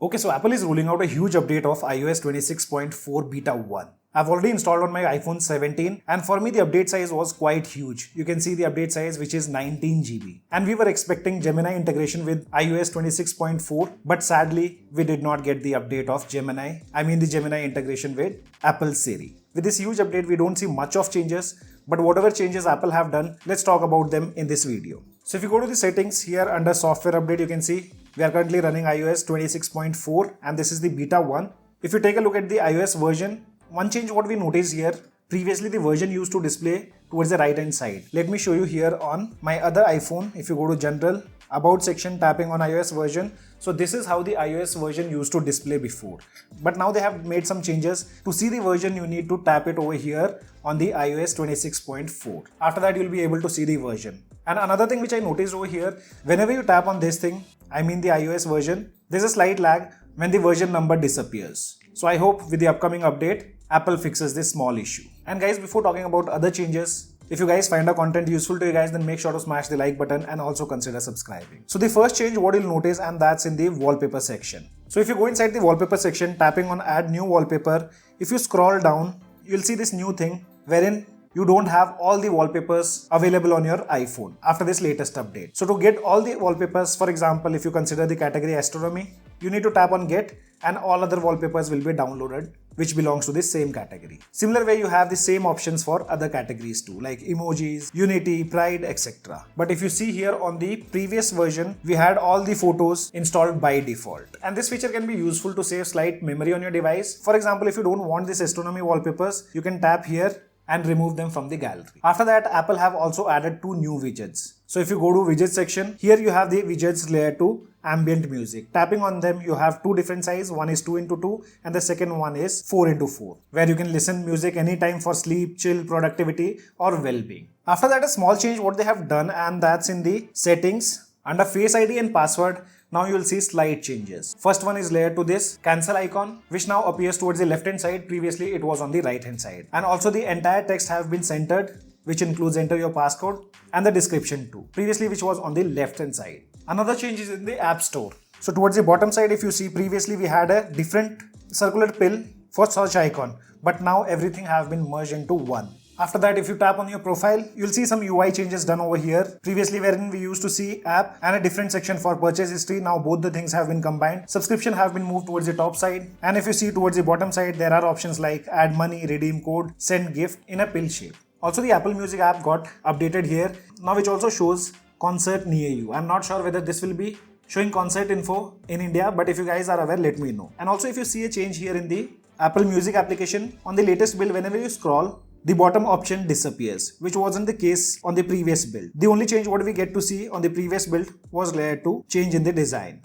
Okay, so Apple is rolling out a huge update of iOS 26.4 Beta 1. I've already installed on my iPhone 17 and for me the update size was quite huge. You can see the update size which is 19 GB. And we were expecting Gemini integration with iOS 26.4 but sadly we did not get the update of Gemini. The Gemini integration with Apple Siri. With this huge update we don't see much of changes, but whatever changes Apple have done, let's talk about them in this video. So if you go to the settings here under software update, you can see we are currently running iOS 26.4 and this is the beta 1. If you take a look at the iOS version, one change what we notice here, previously the version used to display towards the right hand side. Let me show you here on my other iPhone. If you go to general, about section, tapping on iOS version. So this is how the iOS version used to display before. But now they have made some changes. To see the version, you need to tap it over here on the iOS 26.4. After that, you'll be able to see the version. And another thing which I noticed over here, whenever you tap on this thing, the iOS version, there's a slight lag when the version number disappears. So I hope with the upcoming update, Apple fixes this small issue. And guys, before talking about other changes, if you guys find our content useful to you guys, then make sure to smash the like button and also consider subscribing. So the first change what you'll notice, and that's in the wallpaper section. So if you go inside the wallpaper section, tapping on add new wallpaper, if you scroll down, you'll see this new thing wherein you don't have all the wallpapers available on your iPhone after this latest update. So to get all the wallpapers, for example, if you consider the category astronomy, you need to tap on get and all other wallpapers will be downloaded which belongs to the same category. Similar way, you have the same options for other categories too, like emojis, Unity, Pride, etc. But if you see here on the previous version, we had all the photos installed by default. And this feature can be useful to save slight memory on your device. For example, if you don't want this astronomy wallpapers, you can tap here and remove them from the gallery. After that, Apple have also added two new widgets. So if you go to widget section, here you have the widgets related to ambient music. Tapping on them, you have two different sizes. One is 2x2 and the second one is 4x4, where you can listen music anytime for sleep, chill, productivity or well-being. After that, a small change what they have done, and that's in the settings. Under Face ID and password, now you will see slight changes. First one is related to this cancel icon, which now appears towards the left hand side. Previously it was on the right hand side. And also the entire text have been centered, which includes enter your passcode and the description too. Previously which was on the left hand side. Another change is in the App Store. So towards the bottom side, if you see, previously we had a different circular pill for search icon, but now everything have been merged into one. After that, if you tap on your profile, you'll see some UI changes done over here. Previously, wherein we used to see app and a different section for purchase history, now both the things have been combined. Subscription have been moved towards the top side. And if you see towards the bottom side, there are options like add money, redeem code, send gift in a pill shape. Also, the Apple Music app got updated here, now which also shows concert near you. I'm not sure whether this will be showing concert info in India, but if you guys are aware, let me know. And also, if you see a change here in the Apple Music application, on the latest build, whenever you scroll, the bottom option disappears, which wasn't the case on the previous build. The only change what we get to see on the previous build was related to change in the design.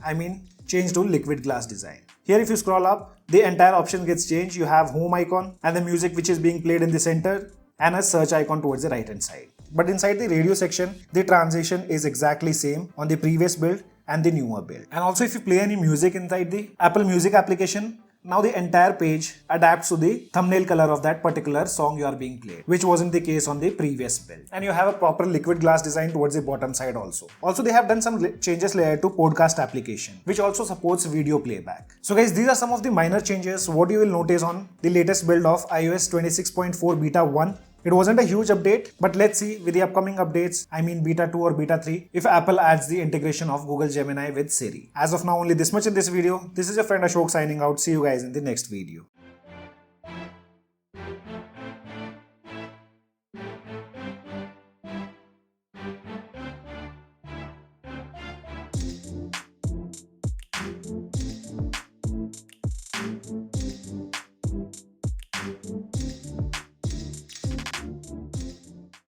Change to liquid glass design. Here if you scroll up, the entire option gets changed. You have home icon and the music which is being played in the center and a search icon towards the right hand side. But inside the radio section, the transition is exactly same on the previous build and the newer build. And also if you play any music inside the Apple Music application, now the entire page adapts to the thumbnail color of that particular song you are being played, which wasn't the case on the previous build. And you have a proper liquid glass design towards the bottom side also. Also, they have done some changes related to podcast application, which also supports video playback. So guys, these are some of the minor changes what you will notice on the latest build of iOS 26.4 Beta 1. It wasn't a huge update, but let's see with the upcoming updates, Beta 2 or Beta 3, if Apple adds the integration of Google Gemini with Siri. As of now, only this much in this video. This is your friend Ashok signing out. See you guys in the next video.